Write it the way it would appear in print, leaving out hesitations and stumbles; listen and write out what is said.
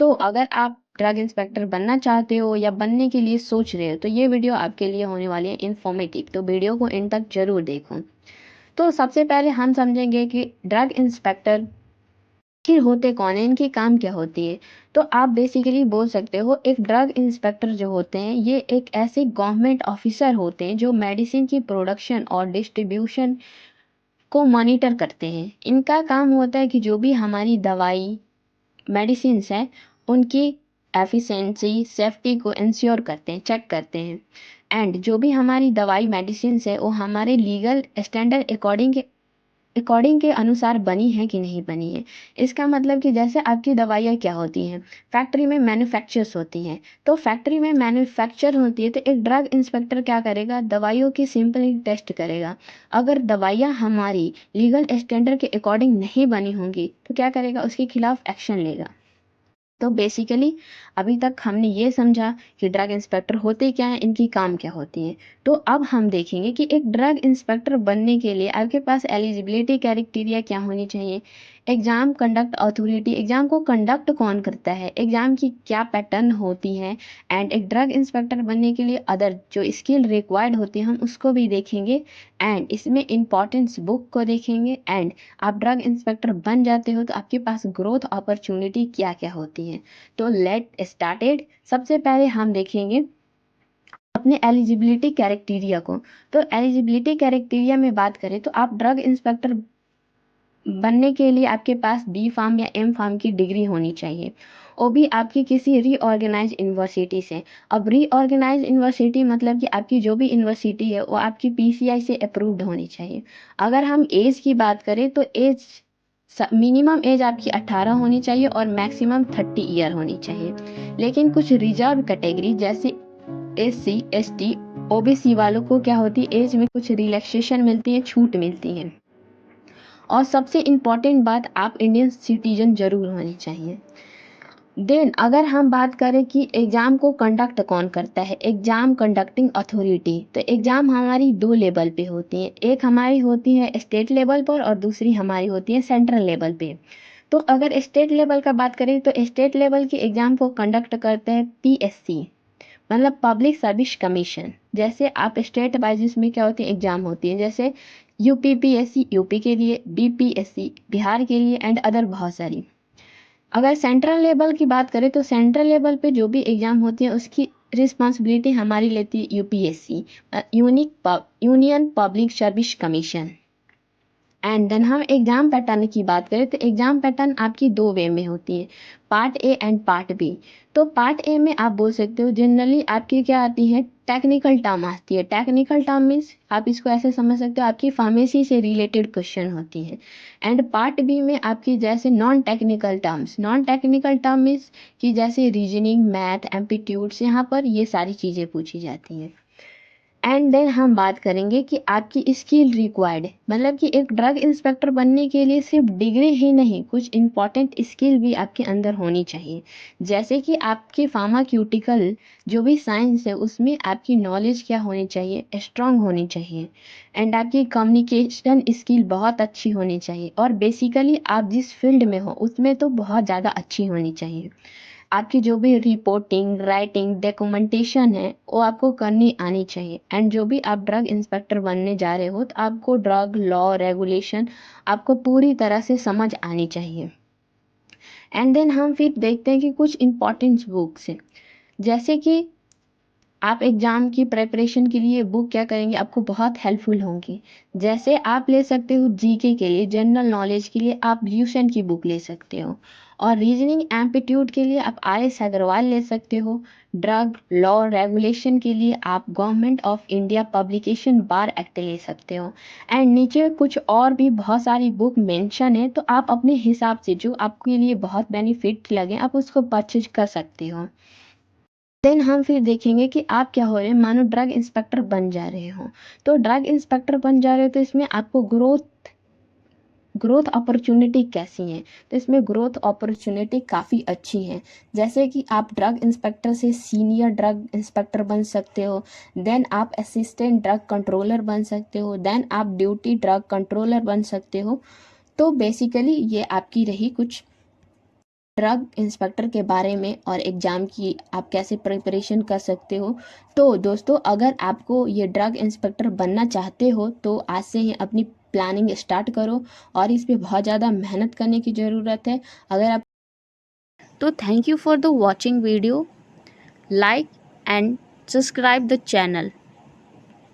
तो अगर आप ड्रग इंस्पेक्टर बनना चाहते हो या बनने के लिए सोच रहे हो तो ये वीडियो आपके लिए होने वाली है इन्फॉर्मेटिव, तो वीडियो को एंड तक जरूर देखो। तो सबसे पहले हम समझेंगे कि ड्रग इंस्पेक्टर आखिर होते कौन है, इनकी काम क्या होती है। तो आप बेसिकली बोल सकते हो एक ड्रग इंस्पेक्टर जो होते हैं ये एक ऐसे गवर्नमेंट ऑफिसर होते हैं जो मेडिसिन की प्रोडक्शन और डिस्ट्रीब्यूशन को मॉनिटर करते हैं। इनका काम होता है कि जो भी हमारी दवाई मेडिसिन्स हैं उनकी एफिशिएंसी सेफ्टी को इंश्योर करते हैं, चेक करते हैं। एंड जो भी हमारी दवाई मेडिसिन्स है वो हमारे लीगल स्टैंडर्ड अकॉर्डिंग के अनुसार बनी है कि नहीं बनी है। इसका मतलब कि जैसे आपकी दवाइयाँ क्या होती हैं, फैक्ट्री में मैन्युफैक्चर्स होती हैं। तो फैक्ट्री में मैन्युफैक्चर होती है तो एक ड्रग इंस्पेक्टर क्या करेगा, दवाइयों की सिंपली टेस्ट करेगा। अगर दवाइयाँ हमारी लीगल स्टैंडर्ड के अकॉर्डिंग नहीं बनी होंगी तो क्या करेगा, उसके खिलाफ एक्शन लेगा। तो बेसिकली अभी तक हमने ये समझा कि ड्रग इंस्पेक्टर होते क्या हैं, इनकी काम क्या होती है। तो अब हम देखेंगे कि एक ड्रग इंस्पेक्टर बनने के लिए आपके पास एलिजिबिलिटी क्राइटेरिया क्या होनी चाहिए। एग्जाम कंडक्ट अथॉरिटी, एग्जाम को कंडक्ट कौन करता है, एग्जाम की क्या पैटर्न होती है। एंड एक ड्रग इंस्पेक्टर बनने के लिए अदर जो स्किल रिक्वायर्ड होती है हम उसको भी देखेंगे। एंड इसमें इम्पॉर्टेंस बुक को देखेंगे। एंड आप ड्रग इंस्पेक्टर बन जाते हो तो आपके पास ग्रोथ अपॉर्चुनिटी क्या क्या होती है। तो लेट स्टार्टेड। सबसे पहले हम देखेंगे अपने एलिजिबिलिटी क्राइटेरिया को। तो एलिजिबिलिटी क्राइटेरिया में बात करें तो आप ड्रग इंस्पेक्टर बनने के लिए आपके पास बी फार्म या एम फार्म की डिग्री होनी चाहिए, वो भी आपकी किसी रीऑर्गेनाइज यूनिवर्सिटी से। अब रीऑर्गेनाइज यूनिवर्सिटी मतलब कि आपकी जो भी यूनिवर्सिटी है वो आपकी पीसीआई से अप्रूव्ड होनी चाहिए। अगर हम एज की बात करें तो एज मिनिमम एज आपकी 18 होनी चाहिए और मैक्सिमम 30 ईयर होनी चाहिए। लेकिन कुछ रिजर्व कैटेगरी जैसे एससी एसटी ओबीसी वालों को क्या होती है, एज में कुछ रिलैक्सेशन मिलती है, छूट मिलती है। और सबसे इम्पॉर्टेंट बात, आप इंडियन सिटीजन जरूर होनी चाहिए। देन अगर हम बात करें कि एग्ज़ाम को कंडक्ट कौन करता है, एग्ज़ाम कंडक्टिंग अथॉरिटी। तो एग्ज़ाम हमारी दो लेवल पे होती है, एक हमारी होती है स्टेट लेवल पर और दूसरी हमारी होती है सेंट्रल लेवल पे। तो अगर स्टेट लेवल का बात करें तो स्टेट लेवल के एग्ज़ाम को कंडक्ट करते हैं पीएससी, मतलब पब्लिक सर्विस कमीशन। जैसे आप स्टेट वाइज में क्या होती है एग्ज़ाम होती है, जैसे यूपीपीएससी यूपी के लिए, बीपीएससी बिहार के लिए एंड अदर बहुत सारी। अगर सेंट्रल लेवल की बात करें तो सेंट्रल लेवल पे जो भी एग्ज़ाम होती है उसकी रिस्पॉन्सिबिलिटी हमारी लेती है UPSC, union public service commission. And then हम एग्जाम पैटर्न की बात करें तो एग्जाम पैटर्न आपकी दो वे में होती है, part a and part b. तो पार्ट ए में आप बोल सकते हो जनरली आपकी क्या आती है, टेक्निकल टर्म आती है। टेक्निकल टर्म मीन्स आप इसको ऐसे समझ सकते हो आपकी फार्मेसी से रिलेटेड क्वेश्चन होती है। एंड पार्ट बी में आपकी जैसे non technical terms, non technical term means कि जैसे रीजनिंग मैथ एम्पलीट्यूड्स, यहाँ पर ये सारी चीज़ें पूछी जाती हैं। एंड देन हम बात करेंगे कि आपकी स्किल रिक्वायर्ड, मतलब कि एक ड्रग इंस्पेक्टर बनने के लिए सिर्फ डिग्री ही नहीं, कुछ इंपॉर्टेंट स्किल भी आपके अंदर होनी चाहिए। जैसे कि आपके फार्माक्यूटिकल जो भी साइंस है उसमें आपकी नॉलेज क्या होनी चाहिए, स्ट्रांग होनी चाहिए। एंड आपकी कम्युनिकेशन स्किल बहुत अच्छी होनी चाहिए। और बेसिकली आप जिस फील्ड में हो उसमें तो बहुत ज़्यादा अच्छी होनी चाहिए। आपकी जो भी रिपोर्टिंग राइटिंग डॉक्यूमेंटेशन है वो आपको करनी आनी चाहिए। एंड जो भी आप ड्रग इंस्पेक्टर बनने जा रहे हो तो आपको ड्रग लॉ रेगुलेशन आपको पूरी तरह से समझ आनी चाहिए। एंड देन हम फिर देखते हैं कि कुछ इंपॉर्टेंट बुक्स हैं, जैसे कि आप एग्ज़ाम की प्रिपरेशन के लिए बुक क्या करेंगे, आपको बहुत हेल्पफुल होंगी। जैसे आप ले सकते हो जीके के लिए, जनरल नॉलेज के लिए आप ल्यूशन की बुक ले सकते हो। और रीजनिंग एप्टीट्यूड के लिए आप आर.एस. अग्रवाल ले सकते हो। ड्रग लॉ रेगुलेशन के लिए आप government of India publication bar act ले सकते हो। एंड नीचे कुछ और भी बहुत सारी बुक मेंशन है, तो आप अपने हिसाब से जो आपके लिए बहुत बेनिफिट लगे आप उसको परचेज कर सकते हो। देन हम फिर देखेंगे कि आप क्या हो रहे हैं, मानो ड्रग इंस्पेक्टर बन जा रहे हो। तो ड्रग इंस्पेक्टर बन जा रहे हो तो इसमें आपको ग्रोथ अपॉर्चुनिटी कैसी है। तो इसमें ग्रोथ अपॉर्चुनिटी काफ़ी अच्छी है। जैसे कि आप ड्रग इंस्पेक्टर से सीनियर ड्रग इंस्पेक्टर बन सकते हो, देन आप असिस्टेंट ड्रग कंट्रोलर बन सकते हो, देन आप ड्यूटी ड्रग कंट्रोलर बन सकते हो। तो बेसिकली ये आपकी रही कुछ ड्रग इंस्पेक्टर के बारे में और एग्ज़ाम की आप कैसे प्रिपरेशन कर सकते हो। तो दोस्तों, अगर आपको ये ड्रग इंस्पेक्टर बनना चाहते हो तो आज से ही अपनी प्लानिंग स्टार्ट करो और इस पे बहुत ज़्यादा मेहनत करने की ज़रूरत है। अगर आप तो thank you for the watching video, like and subscribe the channel.